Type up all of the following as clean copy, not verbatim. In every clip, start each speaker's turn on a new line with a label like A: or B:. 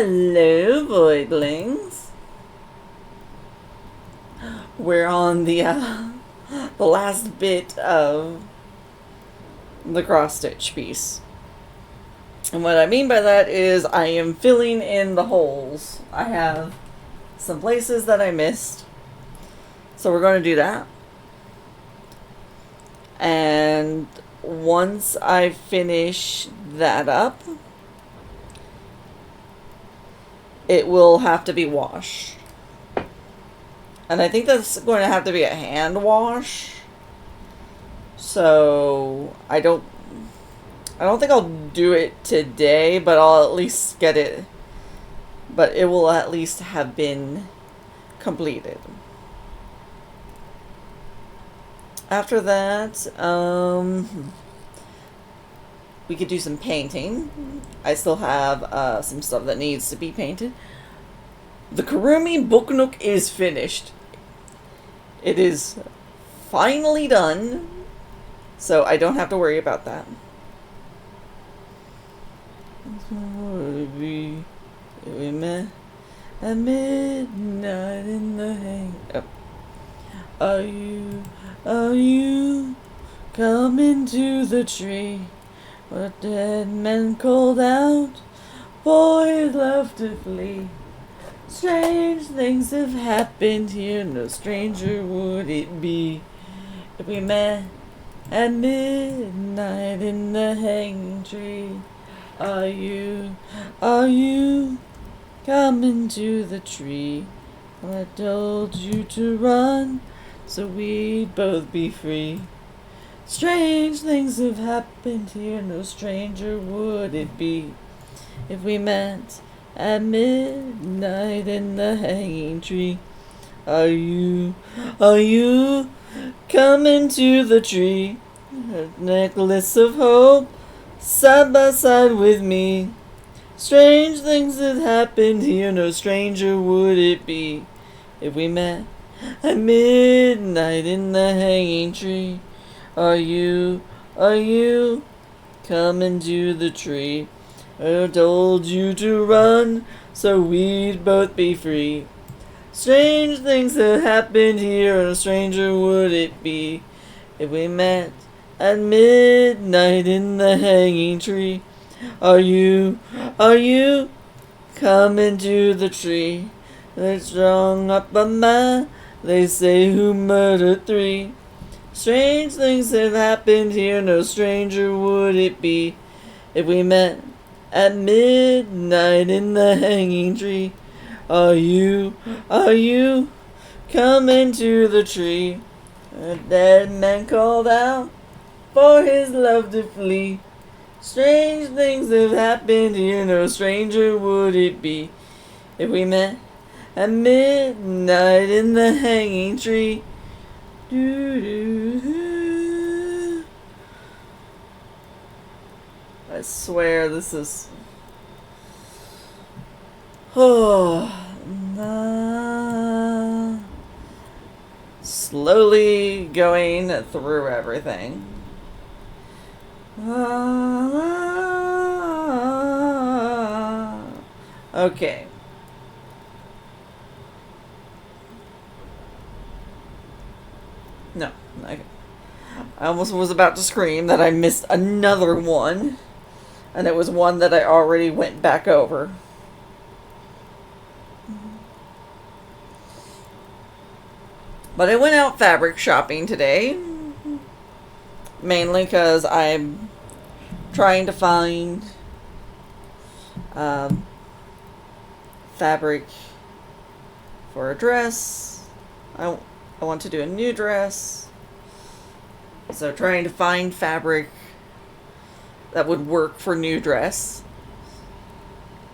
A: Hello, voidlings. We're on the last bit of the cross stitch piece. And what I mean by that is I am filling in the holes. I have some places that I missed. So we're going to do that. And once I finish that up, it will have to be washed. And I think that's going to have to be a hand wash. So I don't think I'll do it today, but I'll at least get it. But it will at least have been completed. After that, we could do some painting. I still have some stuff that needs to be painted. The Kurumi Book Nook is finished. It is finally done, so I don't have to worry about that. We met at midnight in the hang. Oh. Are you coming to the tree? What dead men called out for his love to flee. Strange things have happened here, no stranger would it be if we met at midnight in the hanging tree. Are you coming to the tree? I told you to run, so we'd both be free. Strange things have happened here, no stranger would it be if we met at midnight in the hanging tree. Are you coming to the tree? A necklace of hope, side by side with me. Strange things have happened here, no stranger would it be if we met at midnight in the hanging tree. Are you coming to the tree? I told you to run, so we'd both be free. Strange things have happened here, and a stranger would it be if we met at midnight in the hanging tree. Are you coming to the tree? They strung up a man, they say, who murdered 3. Strange things have happened here, no stranger would it be if we met at midnight in the hanging tree. Are you coming to the tree? A dead man called out for his love to flee. Strange things have happened here, no stranger would it be if we met at midnight in the hanging tree. Doo-doo-doo. I swear this is... slowly going through everything. Okay. No. I almost was about to scream that I missed another one. And it was one that I already went back over. But I went out fabric shopping today. Mainly because I'm trying to find fabric for a dress. I want to do a new dress. So trying to find fabric that would work for new dress.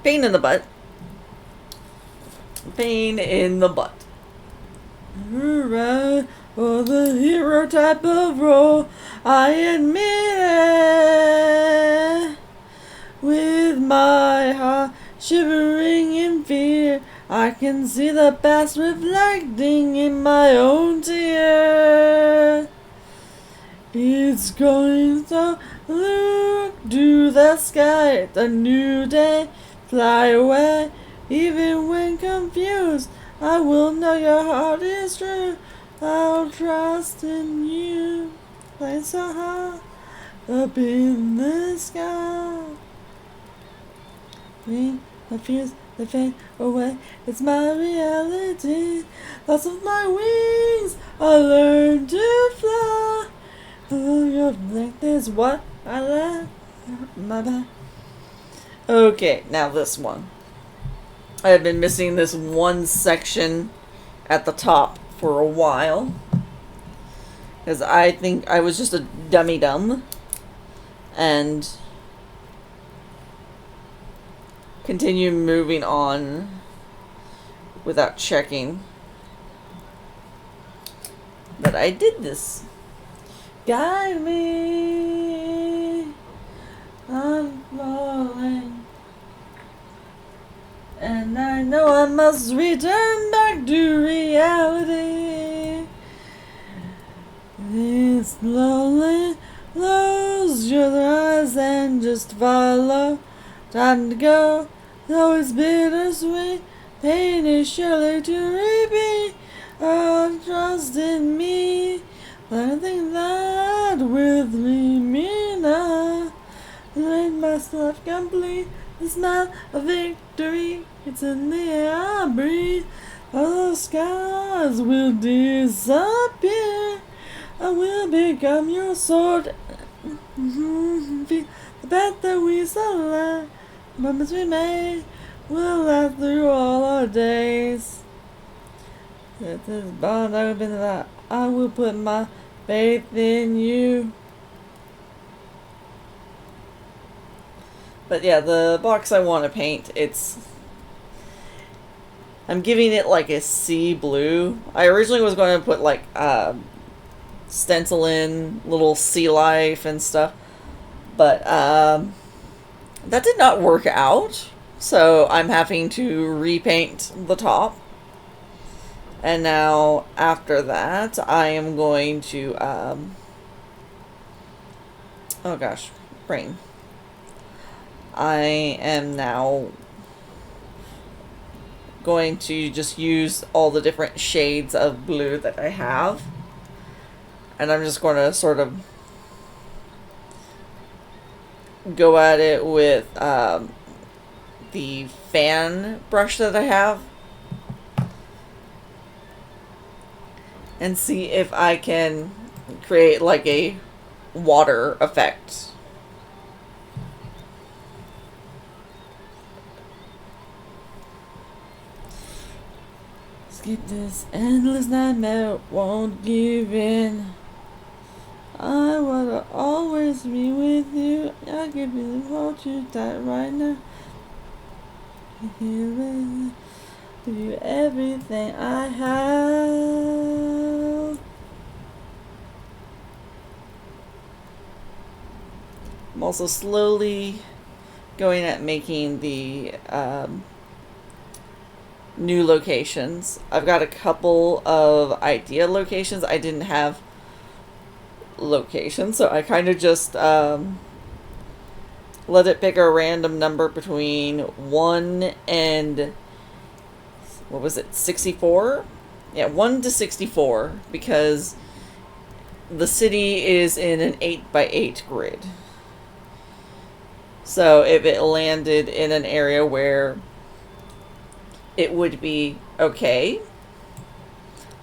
A: Pain in the butt. Pain in the butt. Right for the hero type of role, I admit it. With my heart shivering in fear, I can see the past reflecting in my own tears. It's going so look to the sky, it's a new day, fly away Even when confused, I will know your heart is true. I'll trust in you. Fly so high up in the sky. We my fears, they fade away. It's my reality. Lots of my wings, I learned to fly. Oh, your length is what I like. My back. Okay, now this one. I have been missing this one section at the top for a while. Because I think I was just a dummy dumb. And continue moving on without checking that I did this. Guide me, I'm falling, and I know I must return back to reality. This lonely, close your eyes and just follow. Time to go, though it's bittersweet. Pain is surely to repeat. Oh, trust in me. I think that with me now. Made myself complete. The smell of victory. It's in the air I breathe. All the skies will disappear. I will become your sword. Feel the path that we select. Moments we made will last through all our days. This is bond I will be that I will put my faith in you. But yeah, the box I want to paint, I'm giving it like a sea blue. I originally was going to put like stencil in little sea life and stuff, but that did not work out, so I'm having to repaint the top. And now after that I am going to oh gosh, brain. I am now going to just use all the different shades of blue that I have, and I'm just going to sort of go at it with the fan brush that I have and see if I can create like a water effect. Skip this endless nightmare, won't give in. I wanna always be with you. I give you the hold you tight right now. Give you everything I have. I'm also slowly going at making the new locations. I've got a couple of idea locations. I didn't have locations, so I kind of just let it pick a random number between 1 and 64? Yeah, 1 to 64, because the city is in an 8x8 grid. So if it landed in an area where it would be okay,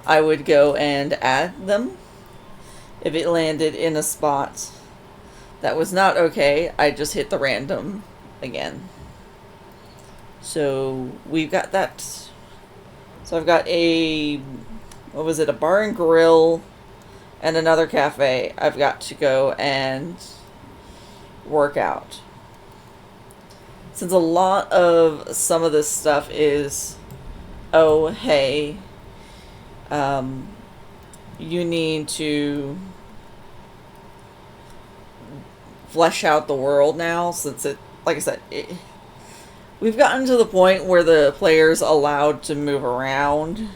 A: I would go and add them. If it landed in a spot that was not okay, I just hit the random again. So we've got that. So I've got a bar and grill and another cafe I've got to go and work out. Since a lot of some of this stuff is, oh, hey, you need to flesh out the world now, since it, like I said, we've gotten to the point where the player's allowed to move around.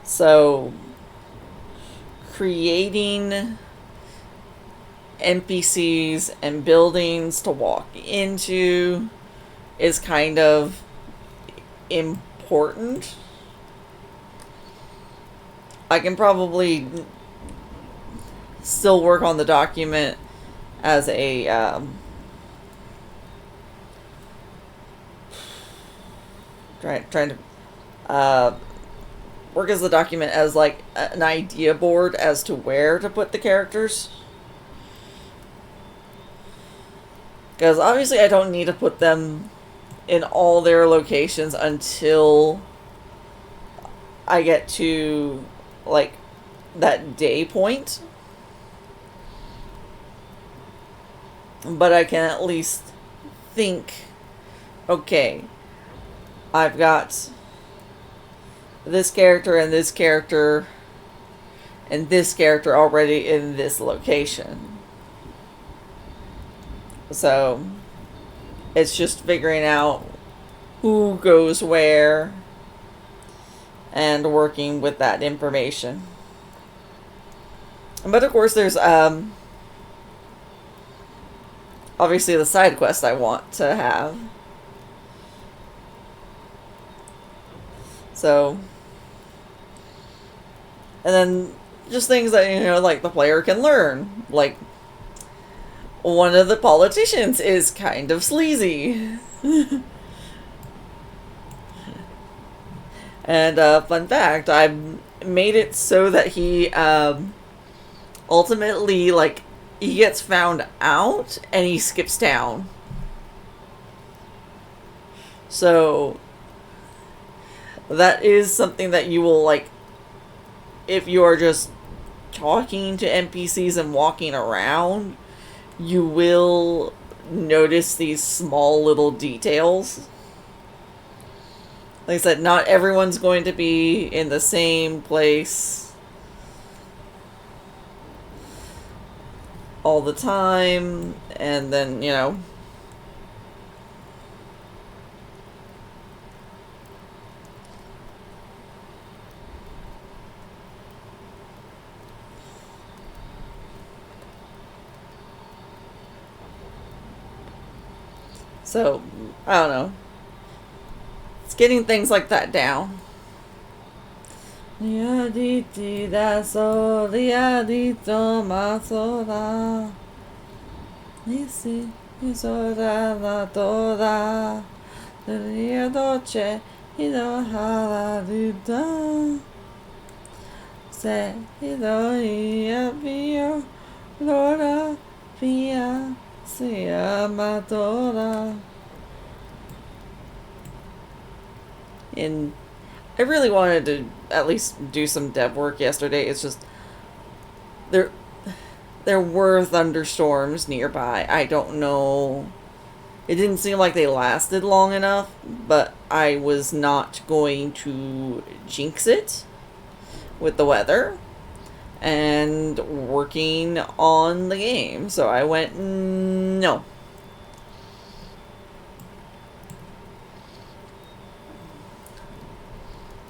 A: So creating NPCs and buildings to walk into is kind of important, I can probably still work on the document as a trying to work as the document as like an idea board as to where to put the characters. Because obviously I don't need to put them in all their locations until I get to like that day point. But I can at least think, okay, I've got this character and this character and this character already in this location. So it's just figuring out who goes where and working with that information. But of course there's obviously the side quest I want to have. So, and then just things that, you know, like the player can learn. Like, one of the politicians is kind of sleazy. And fun fact, I made it so that he ultimately, like, he gets found out and he skips town. So that is something that you will, like, if you are just talking to NPCs and walking around, you will notice these small little details. Like I said, not everyone's going to be in the same place all the time, and then, you know, so, I don't know. It's getting things like that down. And I really wanted to at least do some dev work yesterday. It's just there were thunderstorms nearby. I don't know. It didn't seem like they lasted long enough, but I was not going to jinx it with the weather and working on the game. So I went, no.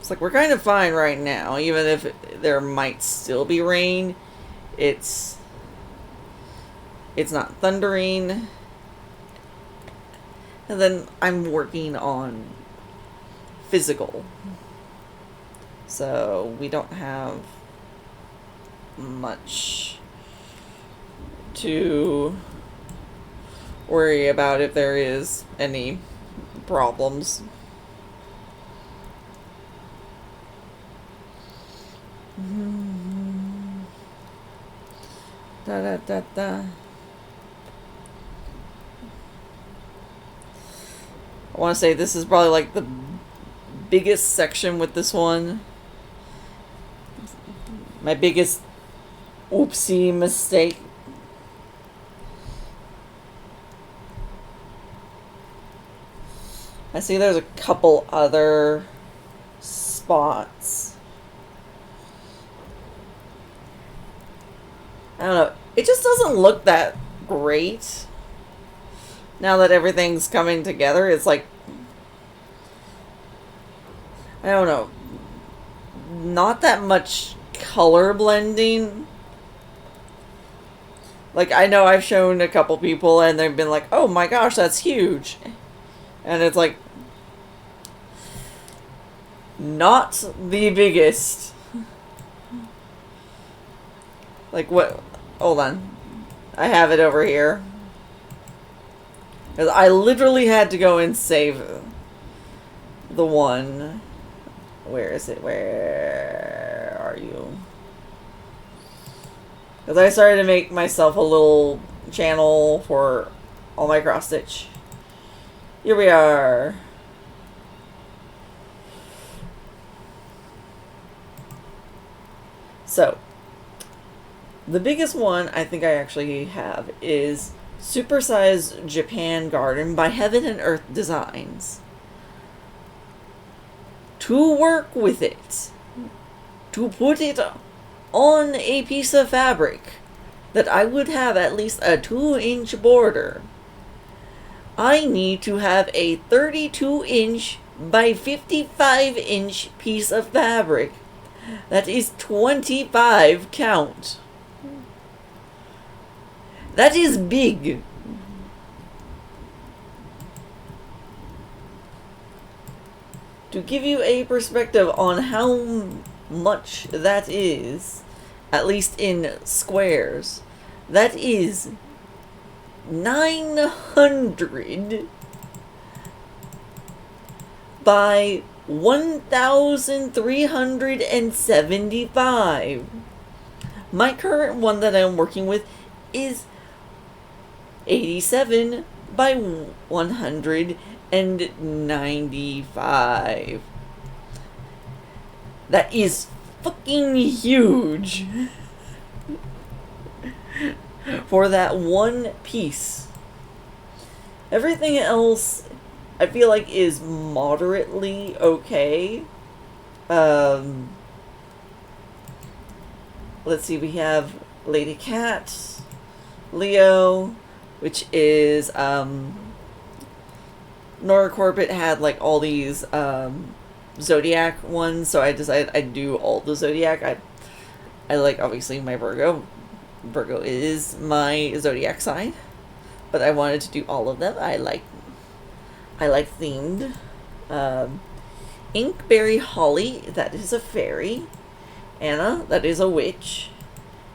A: It's like, we're kind of fine right now, even if there might still be rain. It's not thundering. And then I'm working on physical. So we don't have much to worry about if there is any problems. Da da da da. I want to say this is probably like the biggest section with this one. My biggest oopsie mistake. I see there's a couple other spots. I don't know. It just doesn't look that great. Now that everything's coming together, it's like, I don't know. Not that much color blending. Like, I know I've shown a couple people and they've been like, oh my gosh, that's huge. And it's like, not the biggest. Like what? Hold on. I have it over here. Because I literally had to go and save the one. Where is it? Where are you? Because I started to make myself a little channel for all my cross stitch. Here we are. So, the biggest one I think I actually have is Supersize Japan Garden by Heaven and Earth Designs. To work with it, to put it on a piece of fabric that I would have at least a 2-inch border, I need to have a 32-inch by 55-inch piece of fabric that is 25 count. That is big. To give you a perspective on how much that is, at least in squares, that is 900 by 1,375. My current one that I'm working with is 87 by 195. That is fucking huge for that one piece. Everything else I feel like is moderately okay. Let's see, we have Lady Cat, Leo, which is Nora Corbett had like all these Zodiac ones, so I decided I'd do all the Zodiac. I like obviously my Virgo. Virgo is my Zodiac sign, but I wanted to do all of them. I like themed. Inkberry Holly, that is a fairy. Anna, that is a witch.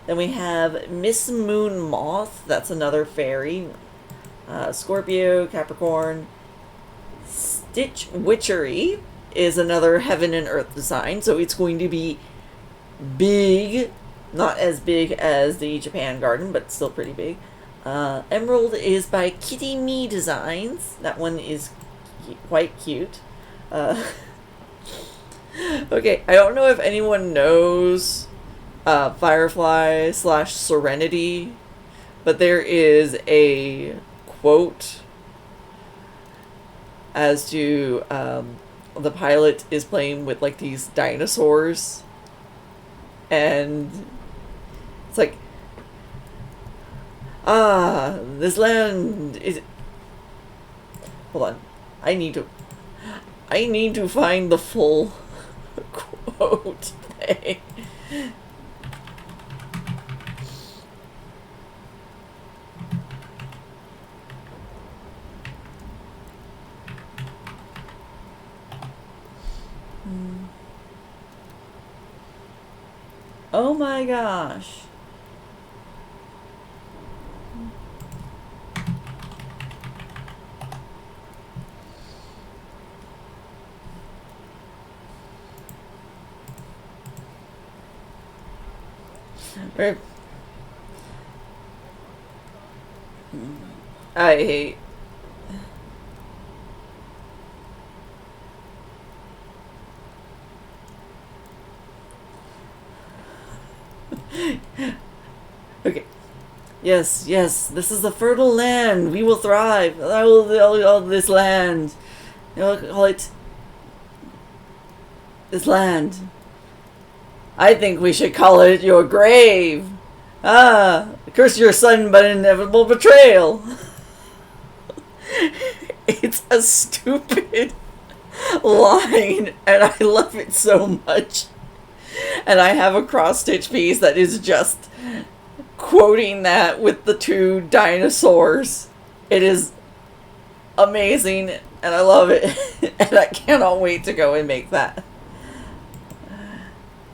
A: Then we have Miss Moon Moth, that's another fairy. Scorpio, Capricorn. Stitch Witchery is another Heaven and Earth design, so it's going to be big. Not as big as the Japan Garden, but still pretty big. Emerald is by Kitty Me Designs. That one is quite cute. Okay, I don't know if anyone knows Firefly / Serenity, but there is a quote as to the pilot is playing with like these dinosaurs, and it's like, this land is, hold on, I need to find the full quote thing. Oh my gosh. I hate. Okay. Yes, this is the fertile land. We will thrive. All this land. I'll call it this land. I think we should call it your grave. Curse your sudden but inevitable betrayal. It's a stupid line, and I love it so much. And I have a cross-stitch piece that is just quoting that with the two dinosaurs. It is amazing, and I love it. And I cannot wait to go and make that.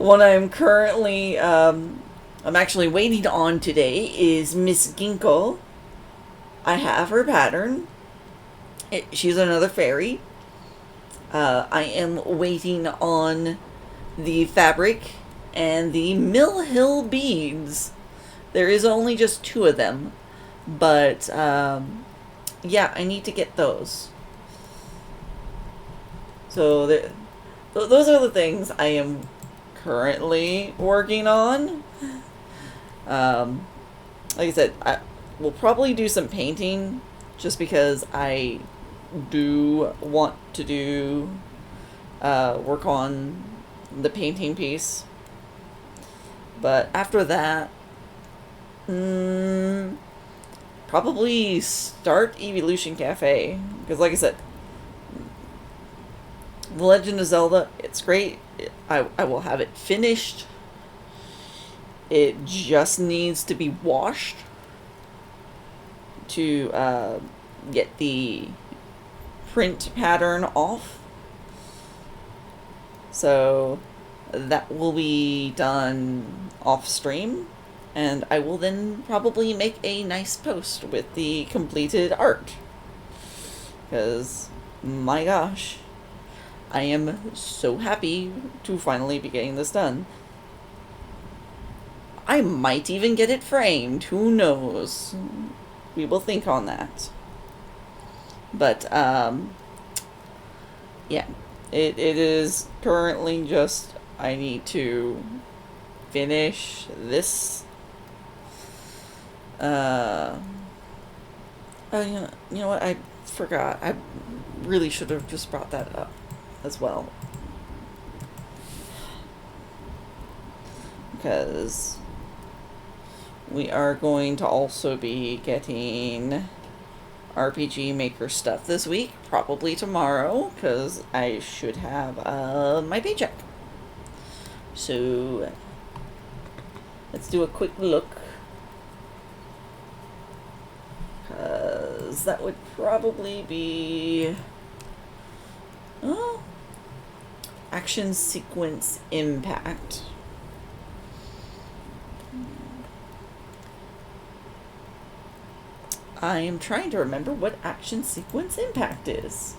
A: What I'm currently, I'm actually waiting on today is Miss Ginkgo. I have her pattern. She's another fairy. I am waiting on the fabric and the Mill Hill beads. There is only just two of them, but yeah, I need to get those. So those are the things I am currently working on. Like I said, I will probably do some painting just because I do want to do work on the painting piece. But after that, probably start Evolution Cafe. Because, like I said, The Legend of Zelda, it's great. I will have it finished. It just needs to be washed to get the print pattern off. So that will be done off stream, and I will then probably make a nice post with the completed art. Because, my gosh, I am so happy to finally be getting this done. I might even get it framed, who knows? We will think on that. But, yeah, it is currently just, I need to finish this. Oh, you know what? I forgot. I really should have just brought that up as well. Because we are going to also be getting RPG Maker stuff this week, probably tomorrow, because I should have my paycheck. So let's do a quick look, because that would probably be action sequence impact. I am trying to remember what action sequence impact is.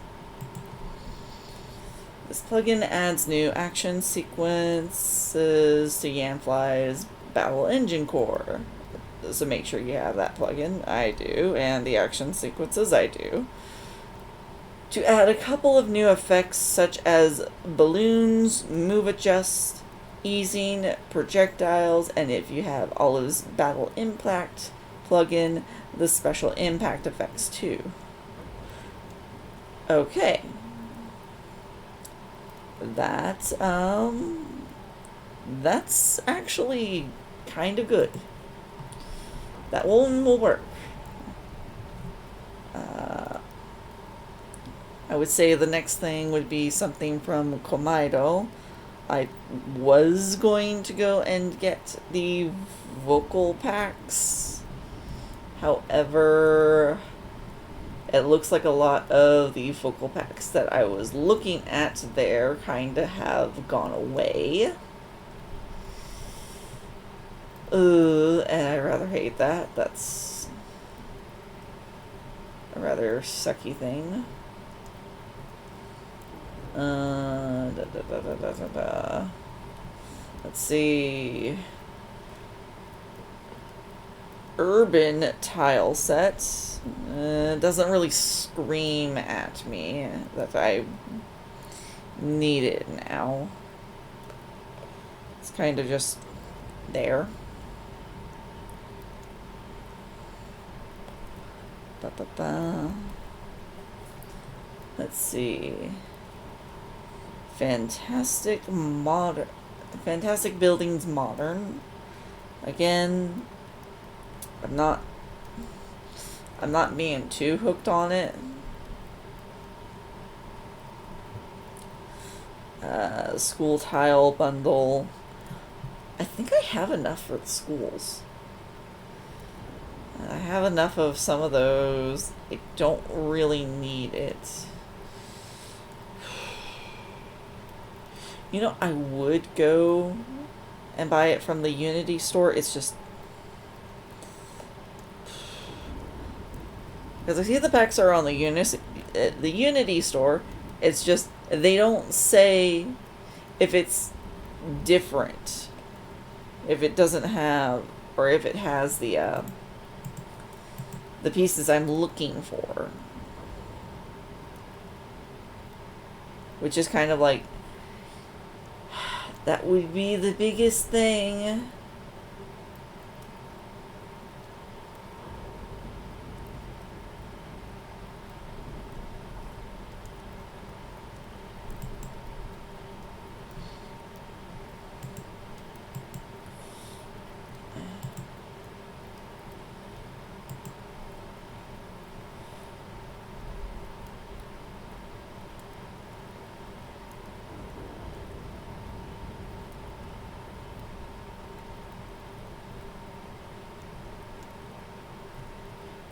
A: This plugin adds new action sequences to Yanfly's Battle Engine Core. So make sure you have that plugin. I do. And the action sequences, I do. To add a couple of new effects such as balloons, move adjust, easing, projectiles, and if you have Olive's Battle Impact plugin, the special impact effects too. Okay. That's actually kind of good. That one will work. I would say the next thing would be something from Komaido. I was going to go and get the vocal packs. However, it looks like a lot of the vocal packs that I was looking at there kind of have gone away. And I rather hate that. That's a rather sucky thing. Let's see. Urban tile set doesn't really scream at me that I need it now. It's kind of just there. Let's see. Fantastic Buildings Modern. Again, I'm not being too hooked on it. School tile bundle. I think I have enough for the schools. I have enough of some of those. I don't really need it. You know, I would go and buy it from the Unity store. It's just because I see the packs are on the Unity store. It's just they don't say if it's different, if it doesn't have, or if it has the pieces I'm looking for, which is kind of like that would be the biggest thing.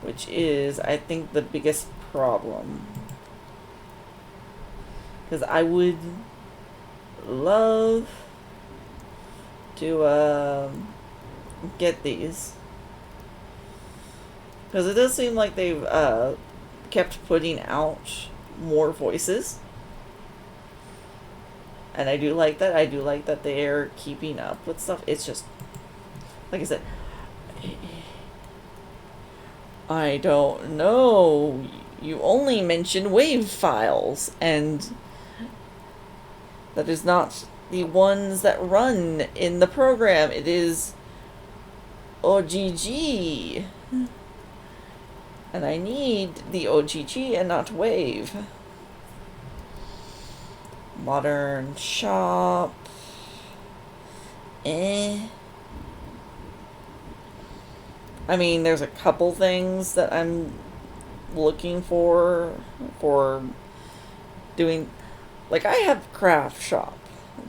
A: Which is, I think, the biggest problem. Because I would love to get these. Because it does seem like they've kept putting out more voices. And I do like that. I do like that they're keeping up with stuff. It's just, like I said, I don't know. You only mention WAV files, and that is not the ones that run in the program. It is OGG. And I need the OGG and not WAV. Modern shop. I mean, there's a couple things that I'm looking for doing. Like, I have craft shop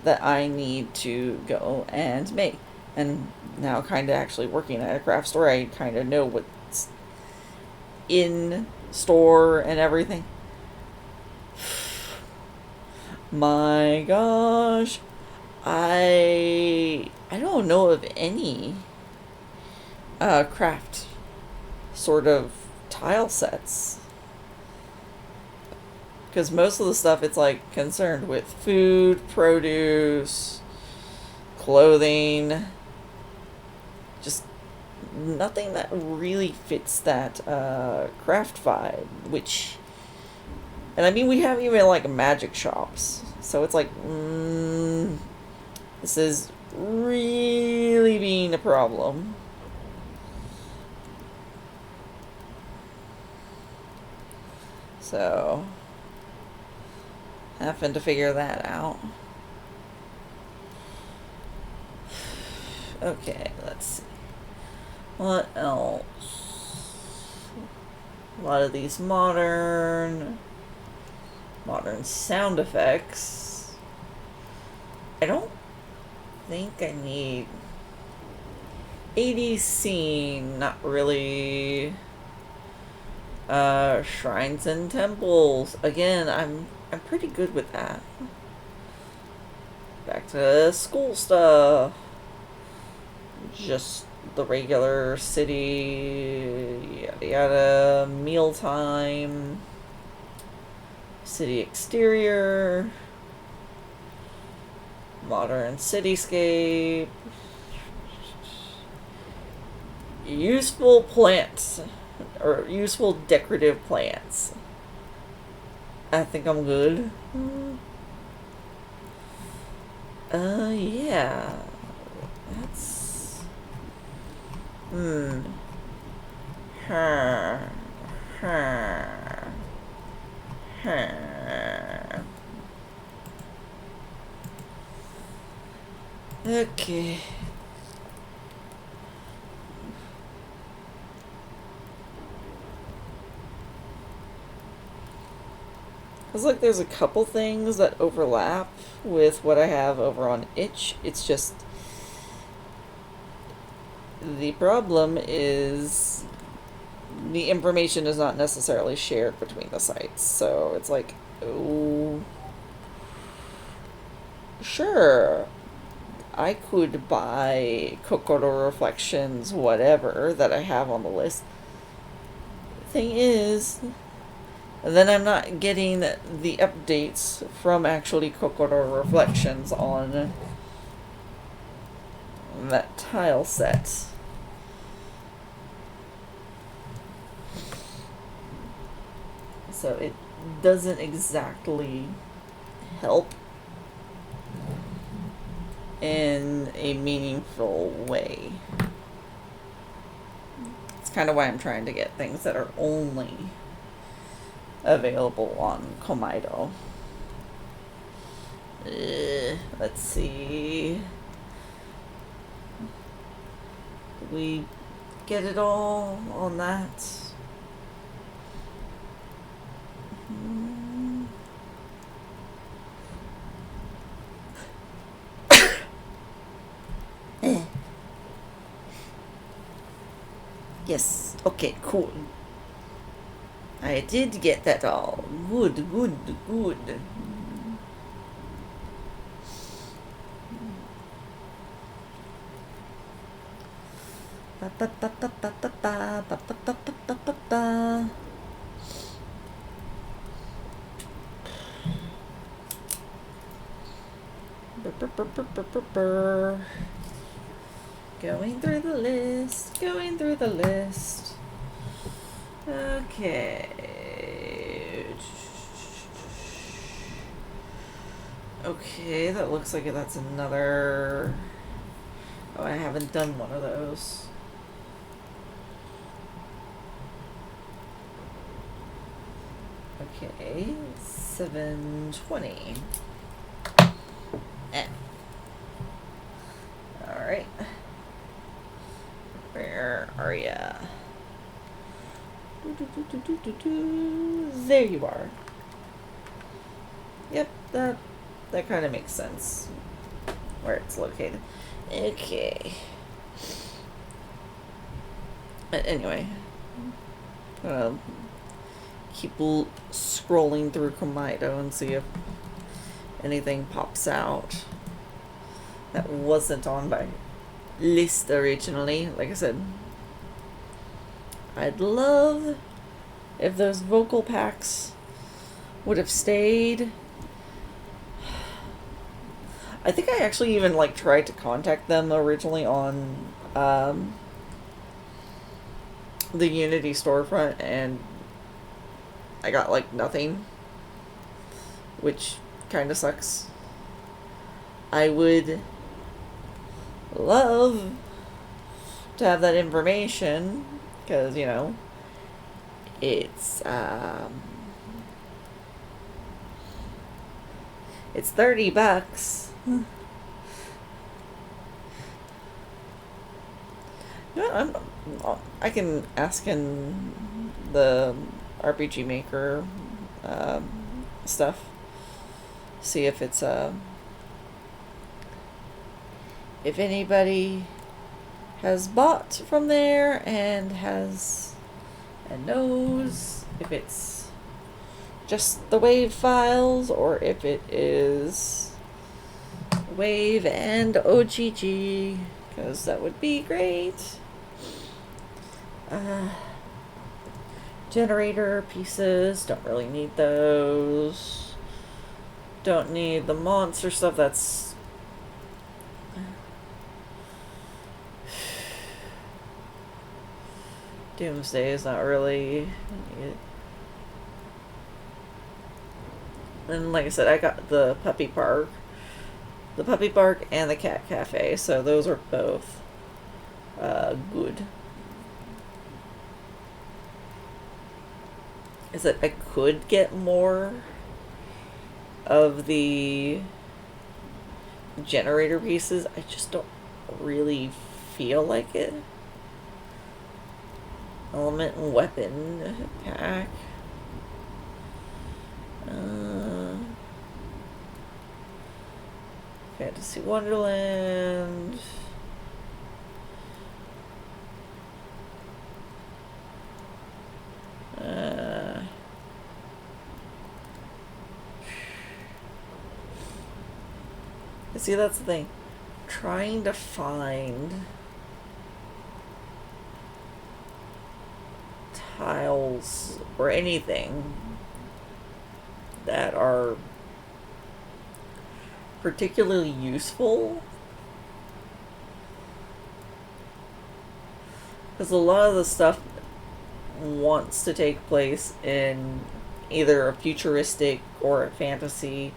A: that I need to go and make. And now kind of actually working at a craft store, I kind of know what's in store and everything. My gosh. I don't know of any craft sort of tile sets, because most of the stuff it's like concerned with food, produce, clothing, just nothing that really fits that craft vibe. Which, and I mean, we have even like magic shops, so it's like this is really being a problem. So, having to figure that out. Okay, let's see. What else? A lot of these modern sound effects. I don't think I need 80s scene, not really. Shrines and temples. Again, I'm pretty good with that. Back to school stuff. Just the regular city, yada yada, mealtime, city exterior, modern cityscape, useful plants, or useful decorative plants. I think I'm good. Yeah. That's... Okay. It's like there's a couple things that overlap with what I have over on Itch. It's just the problem is the information is not necessarily shared between the sites. So it's like, oh, sure, I could buy Kokoro Reflections, whatever, that I have on the list. Thing is, then I'm not getting the updates from actually Kokoro Reflections on that tile set. So it doesn't exactly help in a meaningful way. It's kind of why I'm trying to get things that are only available on Komaido. Let's see. Did we get it all on that? Yes. Okay, cool. I did get that all. Good, good, good. Ba ba ba ba ba ba ba ba ba ba ba ba ba. Going through the list, going through the list. Okay. Okay, that looks like that's another... Oh, I haven't done one of those. Okay, 720. Alright. Where are ya? There you are. Yep, that kind of makes sense. Where it's located. Okay. But anyway. Keep scrolling through Komaido and see if anything pops out that wasn't on my list originally. Like I said, I'd love if those vocal packs would have stayed. I think I actually even tried to contact them originally on the Unity storefront, and I got nothing, which kind of sucks. I would love to have that information, because it's $30. No, I can ask in the RPG Maker stuff, see if it's if anybody has bought from there and knows if it's just the WAV files or if it is WAV and OGG, because that would be great. Generator pieces, don't really need those. Don't need the monster stuff, that's... Doomsday is not really needed. And like I said, I got the Puppy Park and the Cat Cafe, so those are both good. Is that I could get more of the generator pieces, I just don't really feel like it. Element and weapon pack. Fantasy Wonderland. See, that's the thing. Trying to find tiles or anything that are particularly useful, because a lot of the stuff wants to take place in either a futuristic or a fantasy,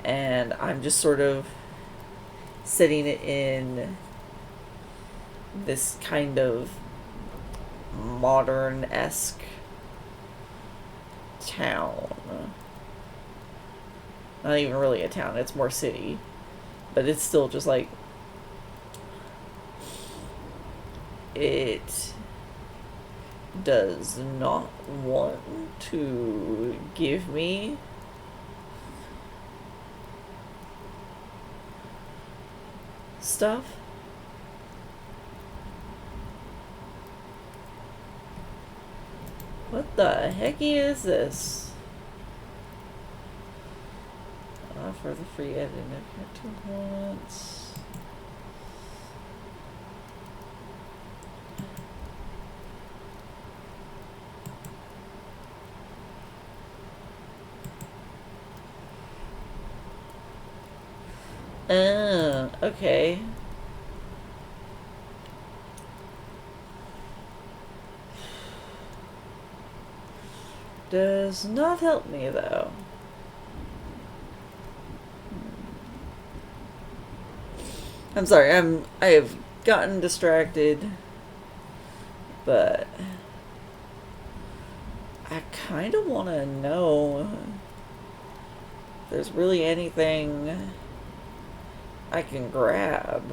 A: and I'm just sort of setting it in this kind of modern-esque town. Not even really a town, it's more city. But it's still just like, it does not want to give me stuff. What the hecky is this? For the free editing of components. Okay. Does not help me though. I'm sorry, I have gotten distracted, but I kind of want to know if there's really anything I can grab.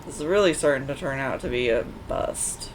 A: This is really starting to turn out to be a bust.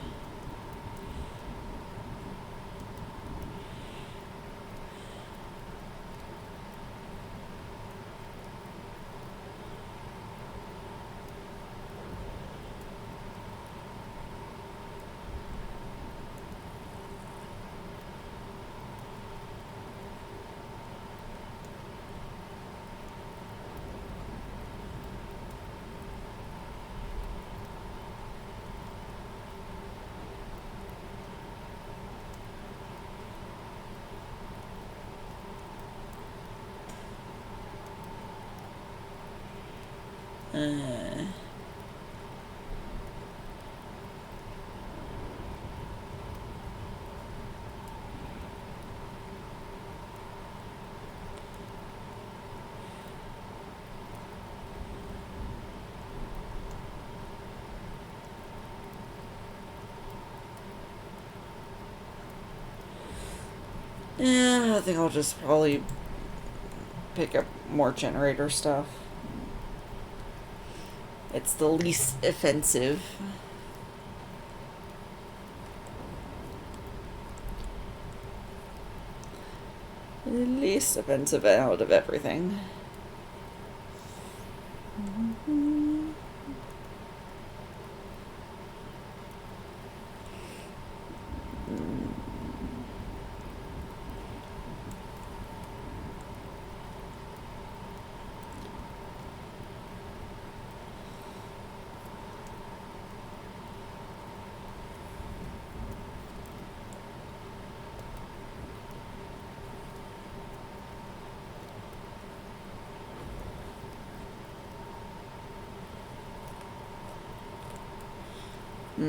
A: Yeah, I think I'll just probably pick up more generator stuff. It's the least offensive. The least offensive out of everything. I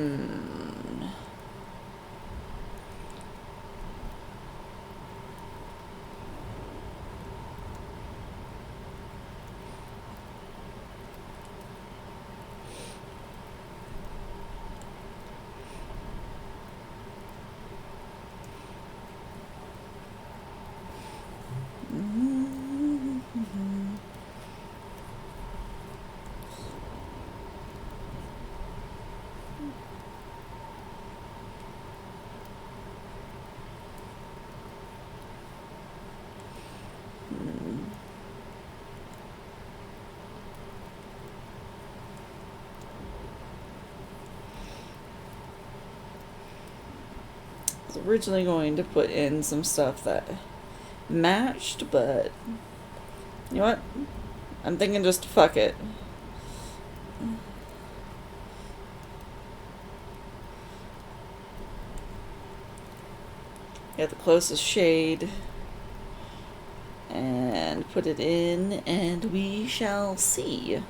A: was originally going to put in some stuff that matched, but you know what? I'm thinking just fuck it. Get the closest shade and put it in, and we shall see.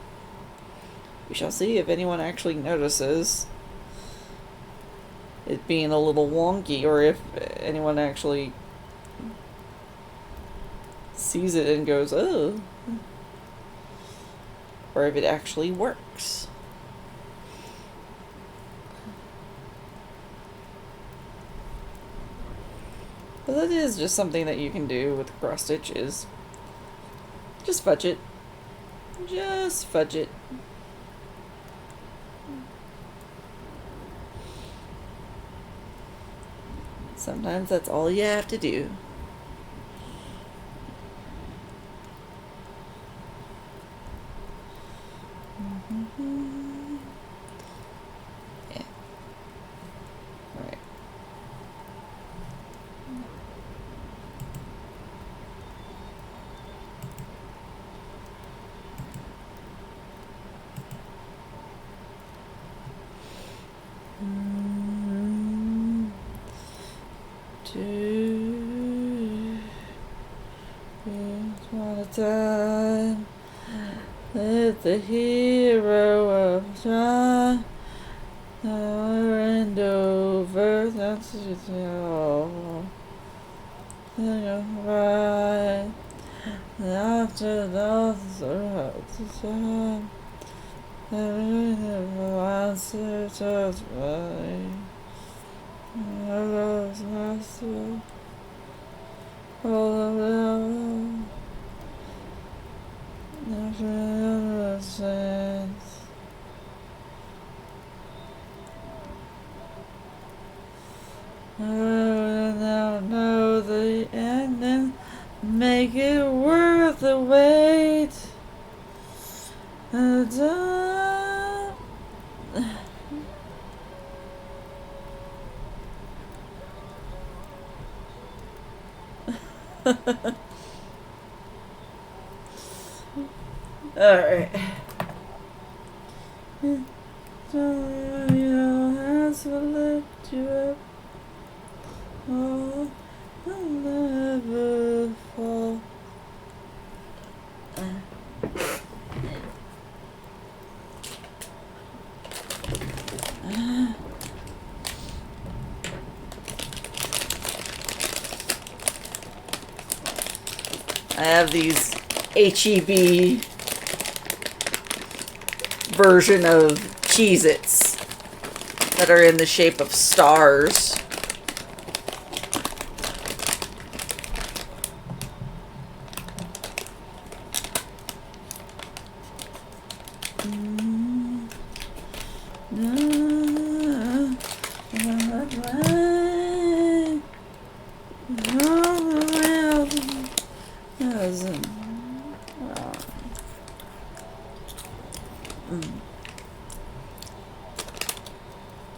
A: We shall see if anyone actually notices it being a little wonky, or if anyone actually sees it and goes, oh. Or if it actually works. But that is just something that you can do with cross stitches. Just fudge it. Just fudge it. Sometimes that's all you have to do. Yeah. Alright. Once upon a time, lived the hero of time, over and over. That's all. Right. After the time, everything answers us right. I lost myself. All of them. Never sense. I now know the end and make it worth the wait. Alright. Has to lift you up. Oh, I'll never fall. I have these HEB version of Cheez-Its that are in the shape of stars.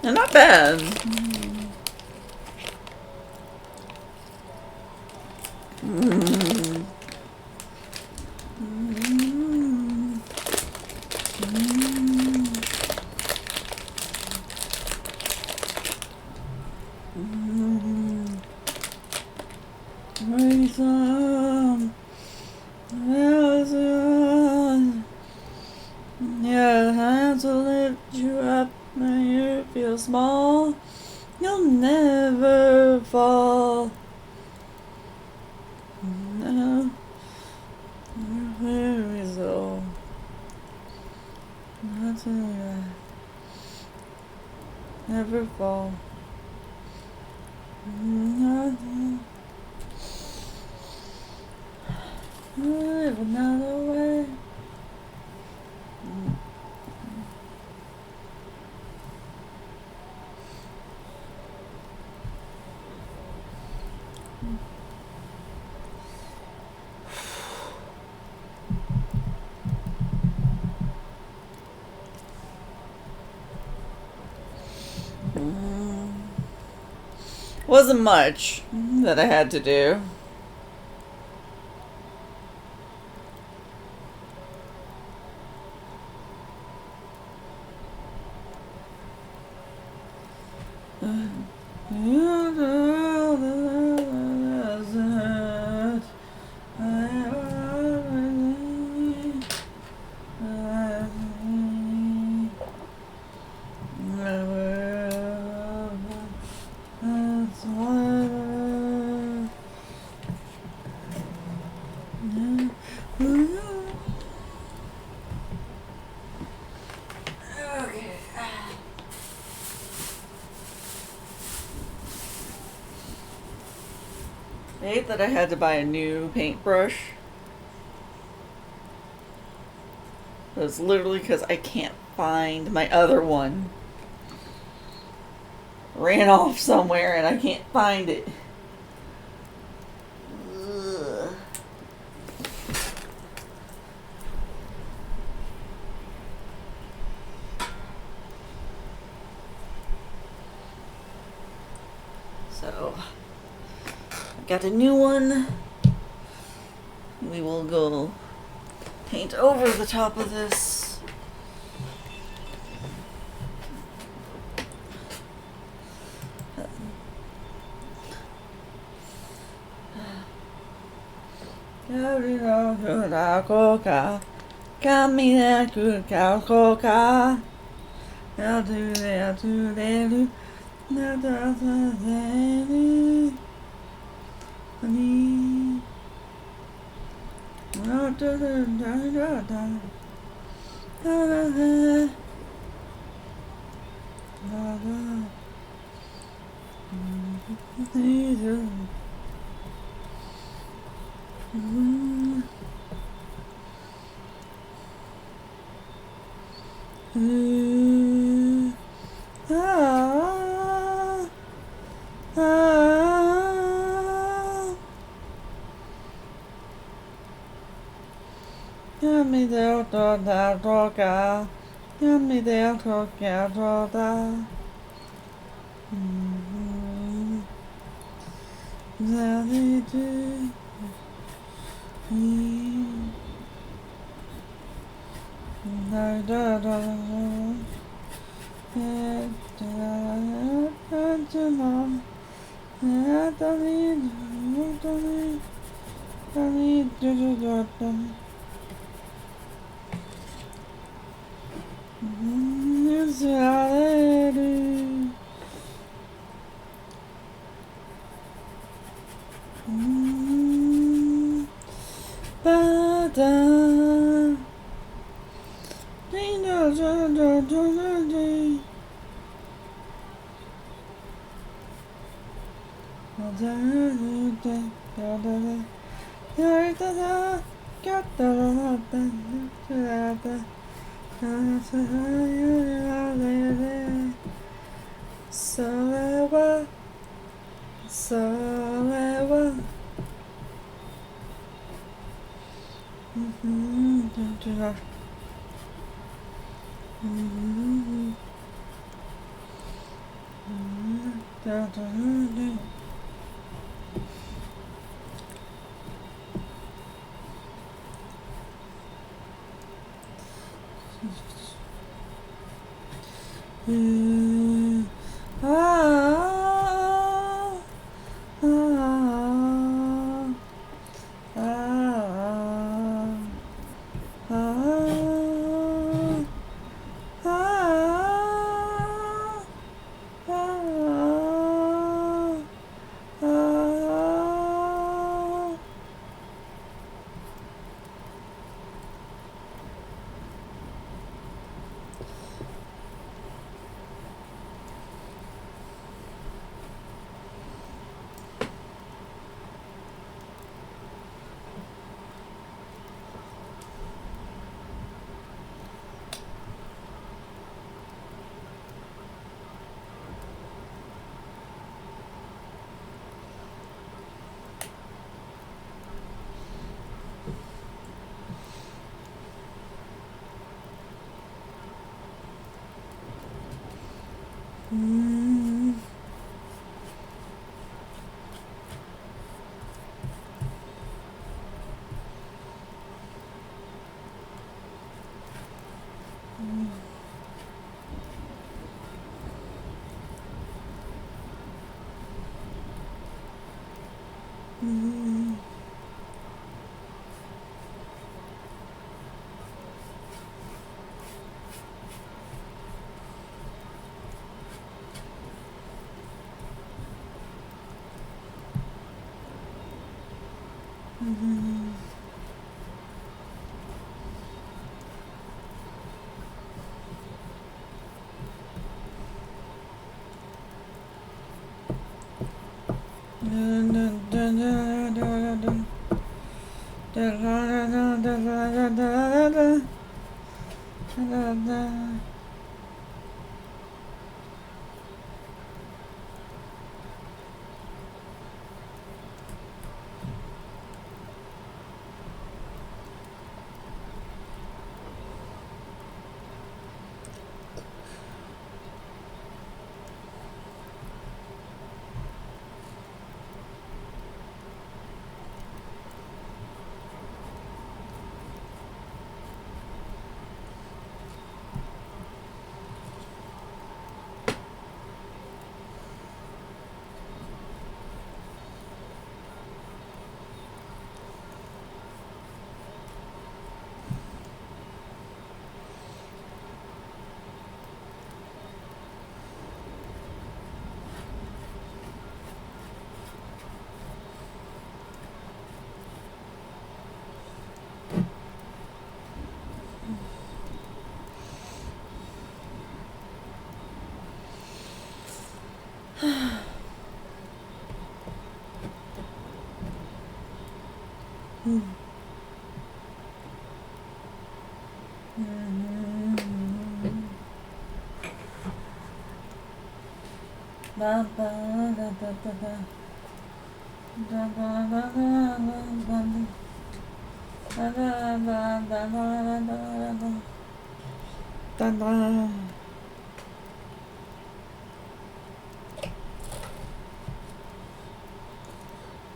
A: They're not bad. Yeah, I have to lift you up when you feel so small, you'll never fall. No, where is all? Nothing, never fall. Nothing. Live another way. Wasn't much that I had to do. I hate that I had to buy a new paintbrush. It's literally because I can't find my other one. Ran off somewhere and I can't find it. Ugh. So, I got a new one. We will go paint over the top of this.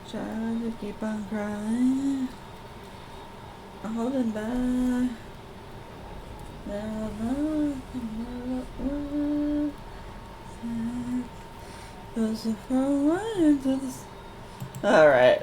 A: Trying to keep on crying, holding back. All right.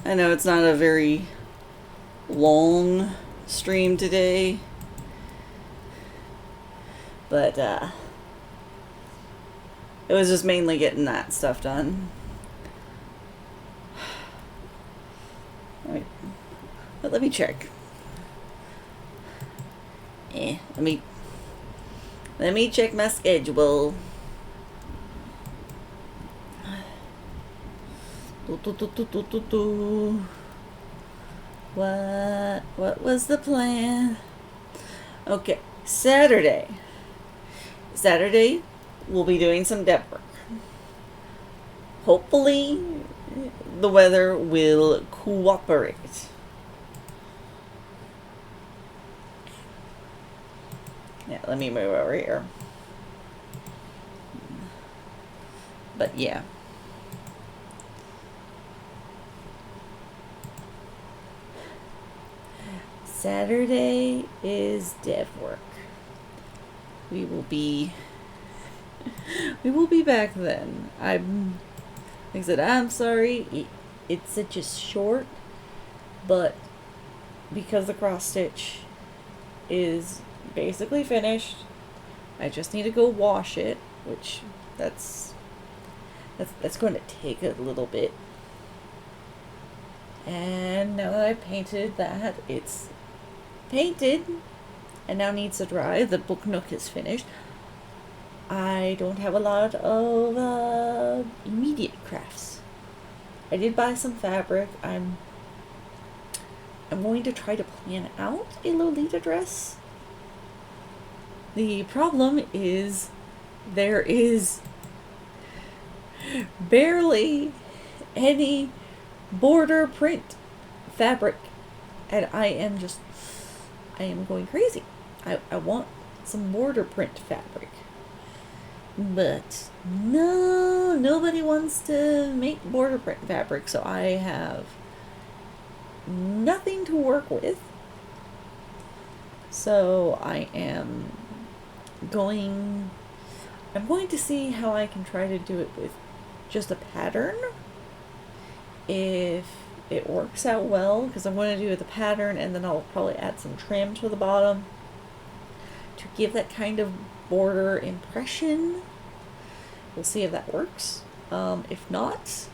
A: I know it's not a very long stream today, but it was just mainly getting that stuff done. Wait, but let me check. Let me check my schedule. What was the plan? Okay, Saturday, we'll be doing some depth work. Hopefully, the weather will cooperate. Yeah, let me move over here. But yeah. Saturday is dev work. We will be back then. Like I said, I'm sorry. It's just short, but because the cross stitch is basically finished, I just need to go wash it, which that's going to take a little bit. And now that I've painted that, it's painted and now needs to dry. The book nook is finished. I don't have a lot of immediate crafts. I did buy some fabric. I'm going to try to plan out a Lolita dress. The problem is there is barely any border print fabric, and I am going crazy. I want some border print fabric, but nobody wants to make border print fabric, so I have nothing to work with. So I'm going to see how I can try to do it with just a pattern. If it works out well, because I'm going to do it with a pattern, and then I'll probably add some trim to the bottom to give that kind of border impression. We'll see if that works. If not,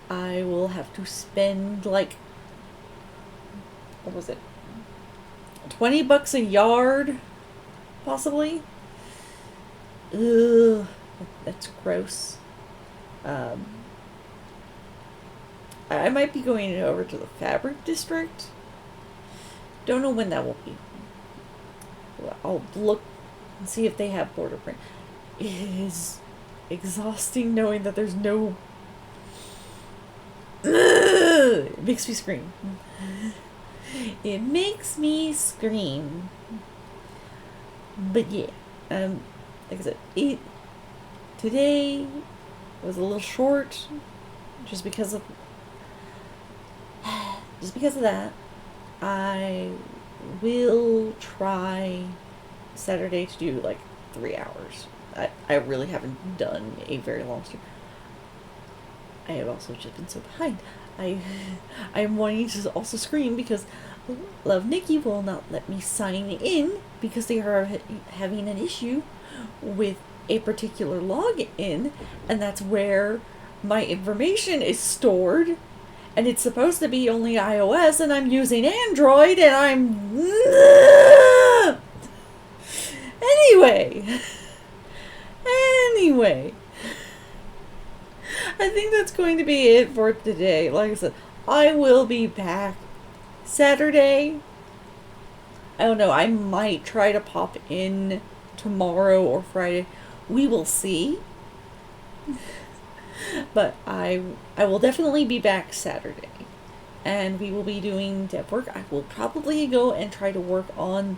A: I will have to spend like, what was it, $20 a yard, possibly. Ugh, that's gross. I might be going over to the fabric district. Don't know when that will be. I'll look and see if they have border print. It is exhausting knowing that there's no... It makes me scream. It makes me scream. But yeah, like I said, today was a little short, just because of that. I will try Saturday to do like 3 hours. I really haven't done a very long stream. I have also just been so behind. I'm wanting to also scream because Love Nikki will not let me sign in because they are having an issue with a particular login, and that's where my information is stored, and it's supposed to be only iOS, and I'm using Android, and I'm... Anyway, I think that's going to be it for today. Like I said, I will be back Saturday. I don't know, I might try to pop in tomorrow or Friday. We will see. But I will definitely be back Saturday. And we will be doing dev work. I will probably go and try to work on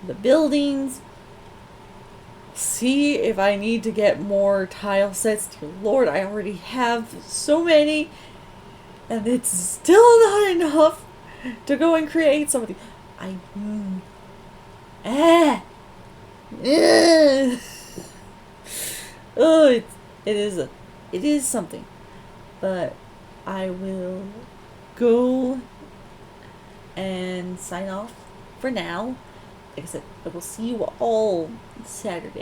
A: the buildings. See if I need to get more tile sets. Dear Lord, I already have so many. And it's still not enough to go and create something. Oh, it is something. But I will go and sign off for now. Like I said, I will see you all Saturday.